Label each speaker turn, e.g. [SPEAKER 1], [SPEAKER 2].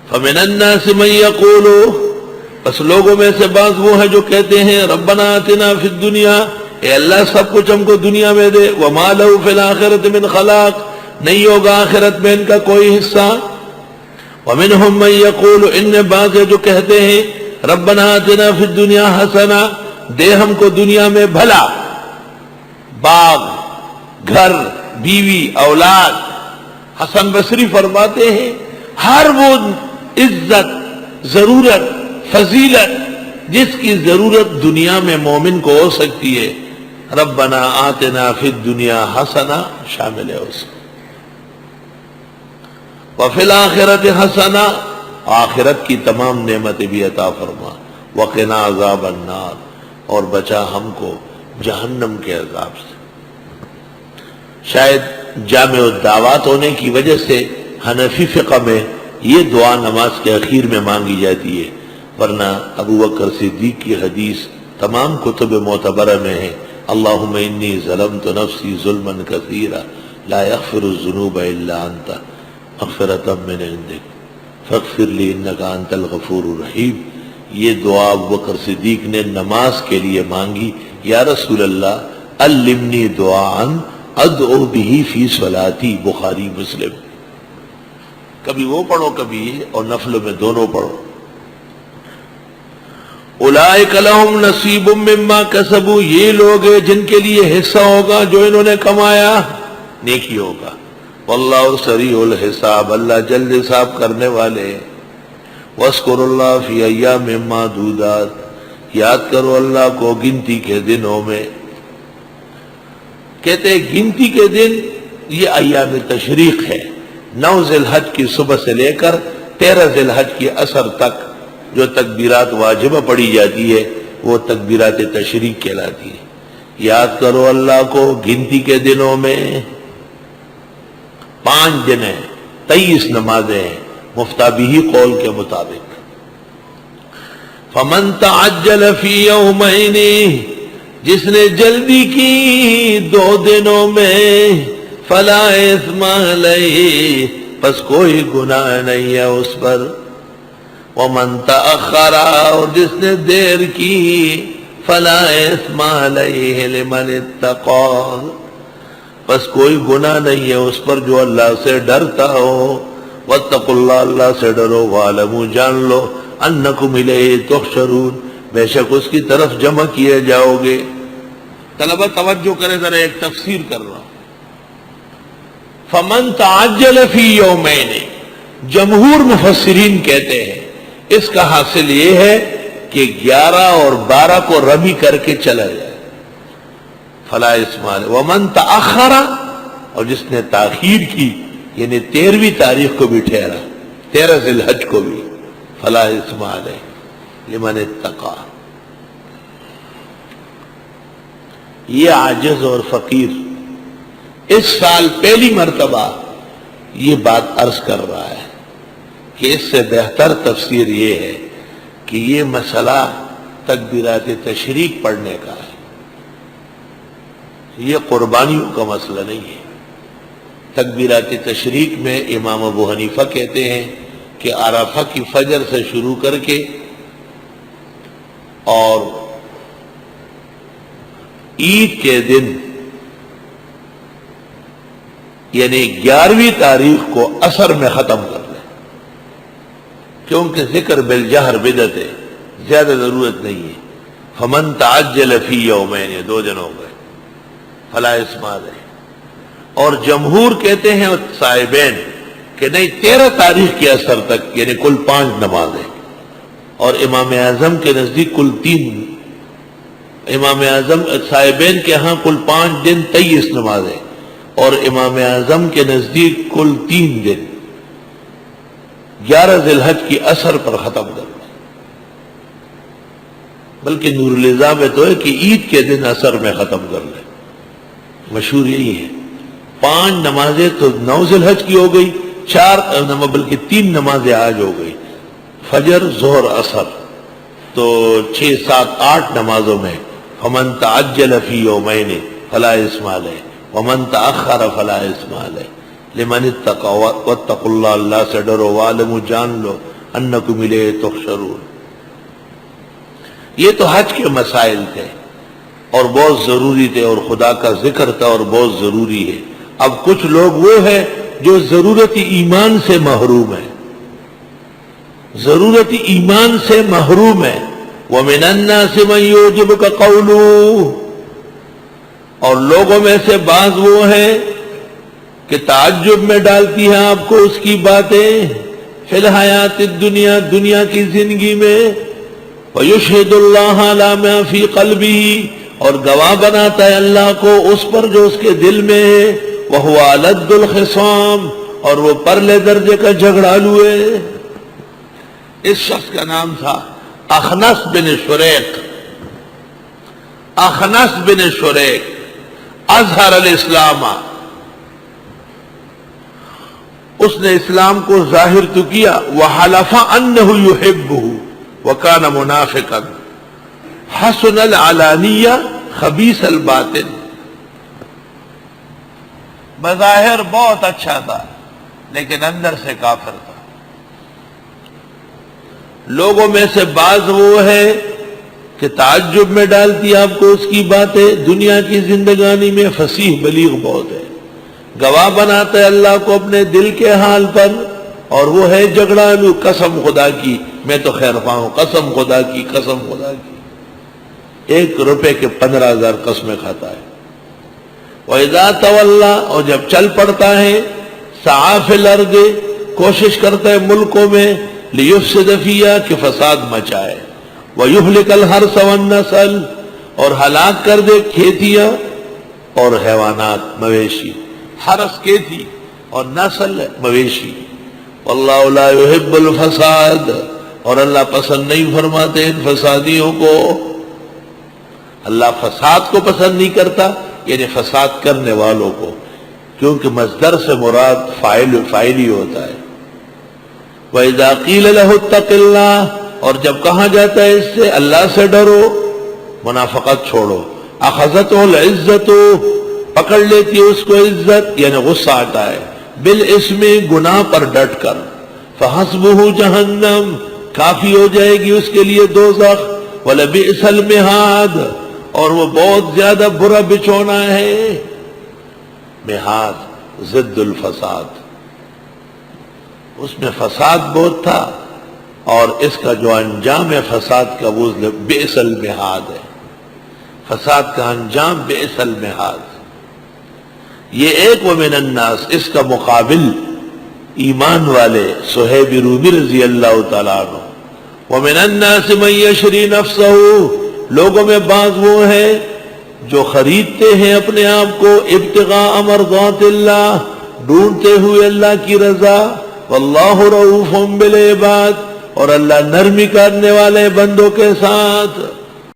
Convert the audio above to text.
[SPEAKER 1] فمن الناس من یقول، بس لوگوں میں سے بعض وہ ہیں جو کہتے ہیں ربنا آتنا فی الدنیا، اے اللہ سب کچھ ہم کو دنیا میں دے، وما لہ فی الآخرۃ من خلاق، نہیں ہوگا آخرت میں ان کا کوئی حصہ۔ ومنہم من یقول، ان میں بعض ہے جو کہتے ہیں ربنا آتنا فی الدنیا حسنہ، دے ہم کو دنیا میں بھلا، باغ، گھر، بیوی، اولاد۔ حسن بصری فرماتے ہیں ہر وہ عزت، ضرورت، فضیلت جس کی ضرورت دنیا میں مومن کو ہو سکتی ہے، ربنا آتنا فی الدنیا حسنہ شامل ہے اس میں۔ وفی الآخرۃ حسنہ، آخرت کی تمام نعمتیں بھی عطا فرما، وقنا عذاب النار، اور بچا ہم کو جہنم کے عذاب سے۔ شاید جامع الدعوات ہونے کی وجہ سے حنفی فقہ میں یہ دعا نماز کے اخیر میں مانگی جاتی ہے، ورنہ ابو بکر صدیق کی حدیث تمام کتب معتبرہ میں ہے، اللہم انی ظلمت نفسی ظلما کثیرا لا یغفر الذنوب الا انت مغفرۃ من عندک فاغفر لی انک انت الغفور الرحیم۔ یہ دعا ابو بکر صدیق نے نماز کے لیے مانگی، یا رسول اللہ علمنی دعاء ادعو بہ فی صلاتی، بخاری مسلم۔ کبھی وہ پڑھو کبھی یہ، اور نفل میں دونوں پڑھو۔ اولئک لہم نصیب مما کسبوا، یہ لوگ ہیں جن کے لیے حصہ ہوگا جو انہوں نے کمایا، نیکی ہوگا۔ واللہ سریع الحساب، اللہ جلد حساب کرنے والے ہیں۔ واذکروا اللہ فی ایام معدودات، یاد کرو اللہ کو گنتی کے دنوں میں۔ کہتے ہیں گنتی کے دن یہ ایام تشریق ہے، 9 ذی الحج کی صبح سے لے کر 13 ذی الحج کی عصر تک جو تکبیرات واجبہ پڑھی جاتی ہے وہ تکبیرات تشریق کہلاتی ہے۔ یاد کرو اللہ کو گنتی کے دنوں میں، 5 دن ہیں، 23 نمازیں ہیں مفتابی قول کے مطابق۔ فمن تعجل فی یومین، جس نے جلدی کی 2 دنوں میں، فلا اثم علیہ، پس کوئی گناہ نہیں ہے اس پر۔ ومن تأخر، اور جس نے دیر کی، فلا اثم علیہ لمن اتقى، پس کوئی گناہ نہیں ہے اس پر جو اللہ سے ڈرتا ہو۔ واتقوا اللہ، اللہ سے ڈرو، وَاعْلَمُوا، جان لو، انکم الیہ تحشرون، بے شک اس کی طرف جمع کیے جاؤ گے۔ طلبہ توجہ کرے، ذرا ایک تفسیر کر رہا ہوں۔ فمن تعجل فی یومین، جمہور مفسرین کہتے ہیں اس کا حاصل یہ ہے کہ 11 اور 12 کو رمی کر کے چلا جائے، فلا اثم علیہ۔ ومن تأخر، اور جس نے تاخیر کی یعنی 13ویں تاریخ کو بھی ٹھہرا، 13 ذی الحج کو بھی، فلا اثم علیہ لمن اتقى۔ یہ عاجز اور فقیر اس سال پہلی مرتبہ یہ بات عرض کر رہا ہے کہ اس سے بہتر تفسیر یہ ہے کہ یہ مسئلہ تکبیرات تشریق پڑھنے کا ہے، یہ قربانیوں کا مسئلہ نہیں ہے۔ تکبیرات تشریق میں امام ابو حنیفہ کہتے ہیں کہ عرفہ کی فجر سے شروع کر کے اور عید کے دن یعنی 11ویں تاریخ کو عصر میں ختم کر لیں، کیونکہ ذکر بالجہر بدعت ہے، زیادہ ضرورت نہیں ہے۔ فمن تعجل فی یومین، 2 دن ہو گئے، فلا اثم علیہ۔ اور جمہور کہتے ہیں صاحبین کہ نہیں، 13 تاریخ کے عصر تک یعنی کل 5 نمازیں، اور امام اعظم کے نزدیک کل 3، امام اعظم صاحبین کے ہاں کل 5 دن 23 نمازیں، اور امام اعظم کے نزدیک کل 3 دن 11 ذی الحج کی عصر پر ختم کر دیں۔ بلکہ نور الازاں میں تو ہے کہ عید کے دن عصر میں ختم کر لیں، مشہور یہی ہے۔ 5 نمازیں تو 9 ذی الحج کی ہو گئی، 4 بلکہ 3 نمازیں آج ہو گئی، فجر، ظہر، عصر، تو 6، 7، 8 نمازوں میں فمن تعجل فی یومین فلا اثم علیہ ومن تأخر فلا اثم علیہ لمن اتقى، واتقوا اللہ، اللہ سے ڈرو، وعلموا، جان لو، انکم الیہ تحشرون۔ یہ تو حج کے مسائل تھے اور بہت ضروری تھے، اور خدا کا ذکر تھا اور بہت ضروری ہے۔ اب کچھ لوگ وہ ہیں جو ضرورت ایمان سے محروم ہیں، ضرورت ایمان سے محروم ہے۔ وَمِنَ النَّاسِ مَن يُعْجِبُكَ قَوْلُهُ، اور لوگوں میں سے بعض وہ ہیں کہ تعجب میں ڈالتی ہیں آپ کو اس کی باتیں، فی الحیات الدنیا، دنیا کی زندگی میں، وَيُشْهِدُ اللَّهَ عَلَى مَا فِي قَلْبِهِ، اور گواہ بناتا ہے اللہ کو اس پر جو اس کے دل میں ہے، وَهُوَ أَلَدُّ الْخِصَامِ، اور وہ پرلے درجے کا جھگڑالو ہے۔ اس شخص کا نام تھا اخنس بن شریق۔ اخنس بن شریق اظہر الاسلام، اس نے اسلام کو ظاہر تو کیا، وحلف انہ یحبہ وکان منافقا، حسن العلانیہ خبیث الباطن، بظاہر بہت اچھا تھا لیکن اندر سے کافر تھا۔ لوگوں میں سے بعض وہ ہے کہ تعجب میں ڈالتی آپ کو اس کی باتیں، دنیا کی زندگانی میں فصیح بلیغ بہت ہے، گواہ بناتا ہے اللہ کو اپنے دل کے حال پر، اور وہ ہے جھگڑالو، قسم خدا کی میں تو خیر خواہ ہوں، قسم خدا کی، قسم خدا کی، 1 روپے کے 15,000 قسمیں کھاتا ہے۔ وَإِذَا تَوَلَّى، اور جب چل پڑتا ہے، سعى فِي الْأَرْضِ، کوشش کرتا ہے ملکوں میں، لِيُفْسِدَ فِيهَا، کہ فساد مچائے، وَيُهْلِكَ الْحَرْثَ وَالنَّسْلَ، اور ہلاک کر دے کھیتیاں اور حیوانات، مویشی، حرث کھیتی اور نسل مویشی۔ وَاللَّهُ لَا يُحِبُّ الْفَسَادَ، اور اللہ پسند نہیں فرماتے ان فسادیوں کو۔ اللہ فساد کو پسند نہیں کرتا، یعنی فساد کرنے والوں کو، کیونکہ مصدر سے مراد فاعل ہی ہوتا ہے۔ وَإِذَا قِيلَ لَهُ اتَّقِ اللَّهَ، اور جب کہا جاتا ہے اس سے اللہ سے ڈرو، منافقت چھوڑو، أَخَذَتْهُ الْعِزَّةُ، پکڑ لیتی ہے اس کو عزت، یعنی غصہ آتا ہے، بالاسم، گناہ پر ڈٹ کر، فَحَسْبُهُ جہنم، کافی ہو جائے گی اس کے لیے دوزخ، وَلَبِئْسَ الْمِہَادُ، اور وہ بہت زیادہ برا بچھونا ہے۔ مہاد ضد الفساد، اس میں فساد بہت تھا، اور اس کا جو انجام ہے فساد کا، وہ بئس المہاد ہے، فساد کا انجام بئس المہاد۔ یہ ایک ومن الناس، اس کا مقابل ایمان والے صہیب رومی رضی اللہ تعالیٰ عنہ، ومن الناس من یشری نفسہ، لوگوں میں بعض وہ ہیں جو خریدتے ہیں اپنے آپ کو، ابتغاء مرضات اللہ، ڈھونڈتے ہوئے اللہ کی رضا، واللہ رؤوف بالعباد، اور اللہ نرمی کرنے والے بندوں کے ساتھ۔